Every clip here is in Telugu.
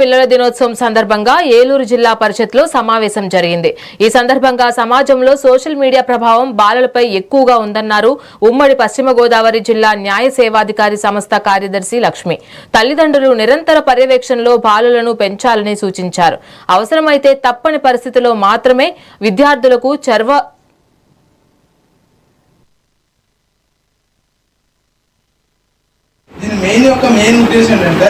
పిల్లల దినోత్సవం సందర్భంగా ఏలూరు జిల్లా పరిషత్లో సమావేశం జరిగింది. ఈ సందర్భంగా సమాజంలో సోషల్ మీడియా ప్రభావం బాలలపై ఎక్కువగా ఉందన్నారు ఉమ్మడి పశ్చిమ గోదావరి జిల్లా న్యాయ సేవాధికారి సంస్థ కార్యదర్శి లక్ష్మి. తల్లిదండ్రులు నిరంతర పర్యవేక్షణలో బాలలను పెంచాలని సూచించారు. అవసరమైతే తప్పని పరిస్థితుల్లో మాత్రమే విద్యార్థులకు మెయిన్ ఉద్దేశం ఏంటంటే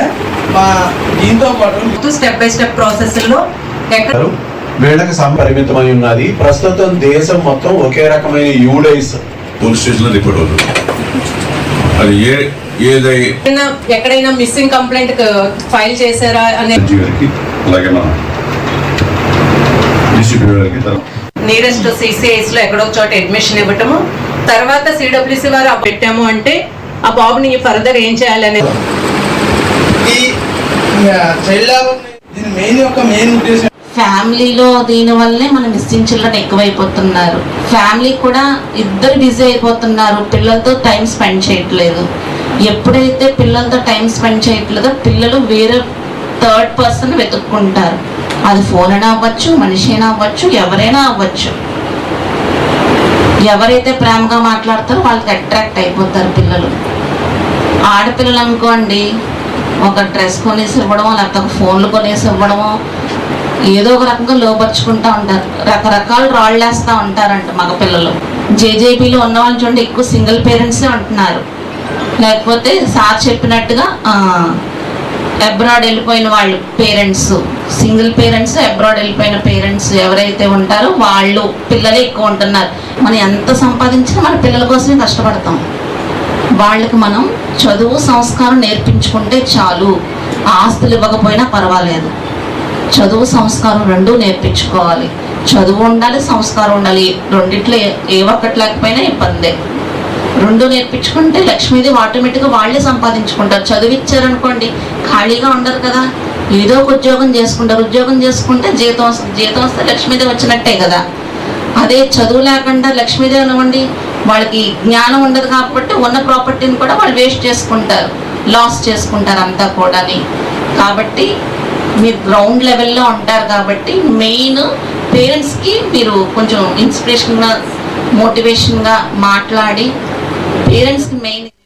దీంతో పాటు స్టెప్ బై స్టెప్ ప్రాసెస్ లో వీళ్ళకి సంపరిమితమై ఉన్నది. ప్రస్తుతం దేశం మొత్తం ఒకే రకమైన యూడైస్ పోలీస్ స్టేషన్ లో రిపోర్ట్ అవుతుంది. అది ఎక్కడైనా మిస్సింగ్ కంప్లైంట్ ఫైల్ చేశారా అనే నియరెస్ట్ సిసిఐస్ లో ఎక్కడో చోట అడ్మిషన్ ఇవ్వటము, తర్వాత సిడబ్ల్యూసి వారు పెట్టాము అంటే ఆ బాబుని ఫర్దర్ ఏం చేయాలనే ఫ్యామిలీలో దీని వల్లనే మన మిస్సింగ్ చిల్డ్రన్ ఎక్కువైపోతున్నారు. ఫ్యామిలీ కూడా ఇద్దరు బిజీ అయిపోతున్నారు, పిల్లలతో టైం స్పెండ్ చేయట్లేదు. ఎప్పుడైతే పిల్లలతో టైం స్పెండ్ చేయట్లేదో పిల్లలు వేరే థర్డ్ పర్సన్ వెతుక్కుంటారు. అది ఫోన్ అయినా అవ్వచ్చు, మనిషి అయినా అవ్వచ్చు, ఎవరైనా అవ్వచ్చు. ఎవరైతే ప్రేమగా మాట్లాడతారో వాళ్ళకి అట్రాక్ట్ అయిపోతారు పిల్లలు. ఆడపిల్లలు అనుకోండి, ఒక డ్రెస్ కొనేసి ఇవ్వడమో లేకపోతే ఒక ఫోన్లు కొనేసి ఇవ్వడమో ఏదో ఒక రకంగా లోపరుచుకుంటూ ఉంటారు. రకరకాల రాళ్ళు వేస్తూ ఉంటారంట మగపిల్లలు. జేజేబీలో ఉన్న వాళ్ళు చూడండి, ఎక్కువ సింగిల్ పేరెంట్సే ఉంటున్నారు. లేకపోతే సార్ చెప్పినట్టుగా అబ్రాడ్ వెళ్ళిపోయిన వాళ్ళు పేరెంట్స్, సింగిల్ పేరెంట్స్, అబ్రాడ్ వెళ్ళిపోయిన పేరెంట్స్ ఎవరైతే ఉంటారో వాళ్ళు పిల్లలే ఎక్కువ ఉంటున్నారు. మనం ఎంత సంపాదించినా మన పిల్లల కోసమే కష్టపడతాం. వాళ్ళకి మనం చదువు సంస్కారం నేర్పించుకుంటే చాలు. ఆస్తులు ఇవ్వకపోయినా పర్వాలేదు, చదువు సంస్కారం రెండూ నేర్పించుకోవాలి. చదువు ఉండాలి, సంస్కారం ఉండాలి. రెండిట్లో ఏ ఒక్కటి లేకపోయినా ఇబ్బందే. రెండు నేర్పించుకుంటే లక్ష్మీదేవి ఆటోమేటిక్గా వాళ్ళే సంపాదించుకుంటారు. చదువు ఇచ్చారనుకోండి, ఖాళీగా ఉండరు కదా, ఏదో ఒక ఉద్యోగం చేసుకుంటారు. ఉద్యోగం చేసుకుంటే జీతం వస్తే లక్ష్మీదేవి వచ్చినట్టే కదా. అదే చదువు లేకుండా లక్ష్మీదేవి అనివ్వండి, వాళ్ళకి జ్ఞానం ఉండదు కాబట్టి ఉన్న ప్రాపర్టీని కూడా వాళ్ళు వేస్ట్ చేసుకుంటారు, లాస్ చేసుకుంటారు అంతా కూడా. కాబట్టి మీరు గ్రౌండ్ లెవెల్లో ఉంటారు కాబట్టి మెయిన్ పేరెంట్స్కి మీరు కొంచెం ఇన్స్పిరేషన్గా, మోటివేషన్గా మాట్లాడి పేరెంట్స్కి మెయిన్